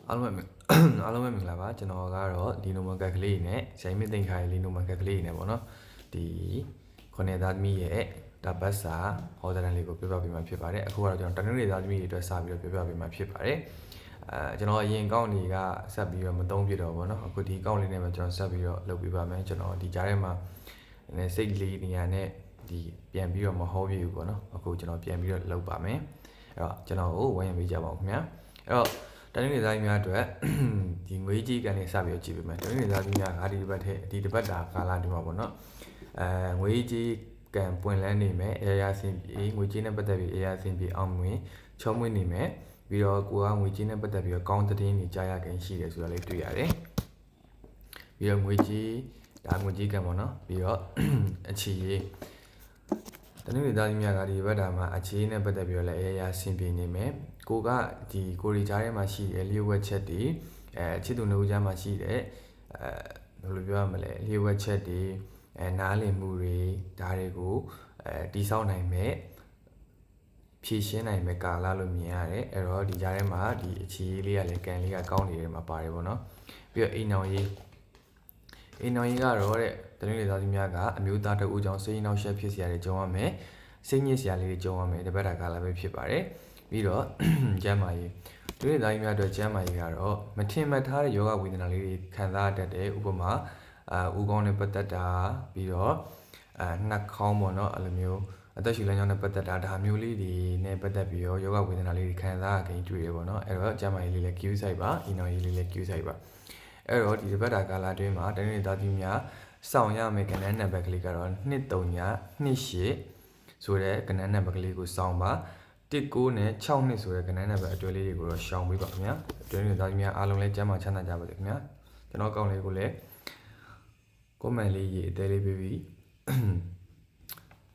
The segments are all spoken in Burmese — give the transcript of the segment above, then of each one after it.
အားလုံးပဲအားလုံးပဲမင်္ဂလာပါကျွန်တော်ကတော့လီနိုမကက်ကလေးနဲ့ရိုင်းမသိမ့်ခါရဲ့လီနိုမကက်ကလေးနဲ့ပေါ့နော်ဒီခုနှစ်သားသမီးရဲ့တပတ်စာဟောတဲ့လေးကိုပြောပြပေးမှာဖြစ်ပါတယ်အခုကတော့ကျွန်တော်တနင်္ဂနွေသားသမီးတွေအတွက်စပြီးတော့ပြောပြပေးမှာဖြစ်ပါတယ်ကျွန်တော်အရင်ကောက်တွေကဆက်ပြီးတော့မသုံးပြတော့ဘောနော်အခုဒီကောက်လေးနဲ့ပဲကျွန်တော်ဆက်ပြီးတော့လုပ်ပေးပါမယ်ကျွန်တော်ဒီကြားထဲမှာစိတ်လေးနေရာနဲ့ဒီပြန်ပြီးတော့မဟောပြဘူးပေါ့နော်အခုကျွန်တော်ပြန်ပြီးတော့လုပ်ပါမယ်အဲ့တော့ကျွန်တော်ကိုဝိုင်းရပေးကြပါဦးခင်ဗျာအဲ့တော့တနင်္ဂနွေသားများအတွက်ဒီငွေကြီးကန်လေးစပြီးတော့ကြည့်ပေးမယ်တနင်္ဂနွေသားများကဒီတစ်ပတ်တာကာလဒီမှာပေါ့နော်ငွေကြီးကန်ပွင့်လန်းနေမယ်အရာစင်ပြေငွေကြီးနဲ့ပတ်သက်ပြီးအရာစင်ပြေအောင်ဝင်ချောမွေ့နေမယ်ပြီးတော့ကိုကငွေကြီးနဲ့ပတ်သက်ပြီးတော့ကောင်းသတင်းတွေကြားရခင်ရှိတယ်ဆိုတာလေးတွေ့ရတယ်ပြီးတော့ငွေကြီးဒါငွေကြီးကန်ပေါ့နော်ပြီးတော့အခြေရေးတနင်္ဂနွေသားများကဒီဘက်တာမှာအခြေရေးနဲ့ပတ်သက်ပြီးတော့လည်းအရာစင်ပြေနေမယ်ကိုကဒီကိုရီကြားထဲမှာရှိတဲ့လျှို့ဝှက်ချက်တွေချစ်သူနှုတ်ကြားမှာရှိတဲ့ဘယ်လိုပြောရမလဲလျှို့ဝှက်ချက်တွေနားလည်မှုတွေဒါတွေကိုတိဆောက်နိုင်မဲ့ဖြည့်ရှင်းနိုင်မဲ့ကာလလို့မြင်ရတယ်အဲ့တော့ဒီကြားထဲမှာဒီအခြေရေးလေးကလည်းကန်လေးကကောင်းနေတယ်မှာပါတယ်ပေါ့နော်ပြီးတော့အိမ်အောင်ရေးကတော့တဲ့တနင်္ဂနွေသားသမီးများကအမျိုးသားတအူကြောင့်စိတ်နှောက်ယှက်ဖြစ်စရာတွေကြုံရမယ်စိတ်ညစ်စရာလေးတွေကြုံရမယ်တပတ်တာကာလပဲဖြစ်ပါတယ်ပြီးတော့ကျမ်းမာရေးဒုတိယသားကြီးများအတွက်ကျမ်းမာရေးကတော့မထင်မှတ်ထားတဲ့ယောဂဝေဒနာလေးတွေခံစားတတ်တယ်ဥပမာဦးခေါင်းနဲ့ပတ်သက်တာပြီးတော့နှာခေါင်းပေါ့နော်အဲ့လိုမျိုးအသက်ရှူလမ်းကြောင်းနဲ့ပတ်သက်တာဒါမျိုးလေးတွေနဲ့ပတ်သက်ပြီးတော့ယောဂဝေဒနာလေးတွေခံစားခင်တွေ့ရပေါ့နော်အဲ့တော့ကျမ်းမာရေးလေးလည်း queue site ပါအင်တော်ရေးလေးလည်း queue site ပါအဲ့တော့ဒီတပတ်တာကာလအတွင်းမှာတနင်္လာသားကြီးများစောင့်ရမယ့်ကဏ္ဍနံပါတ်ကလေးကတော့2 3ည2 8ဆိုတဲ့ကဏ္ဍနံပါတ်ကလေးကိုစောင့်ပါ19နဲ့6နှစ်ဆိုတဲ့ကဏ္ဍနံပါတ်အတွဲလေးတွေကိုတော့ရှောင်ပေးပါခင်ဗျာအတွဲတွေသားကြီးများအားလုံးလည်းကျမ်းမာချမ်းသာကြပါစေခင်ဗျာကျွန်တော်ကောင်းလေးကိုလည်း comment လေးရေးအသေးလေးပေးပြီး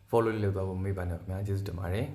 follow လေးလုပ်သွားဖို့မေ့ပါနဲ့ခင်ဗျာကျေးဇူးတင်ပါတယ်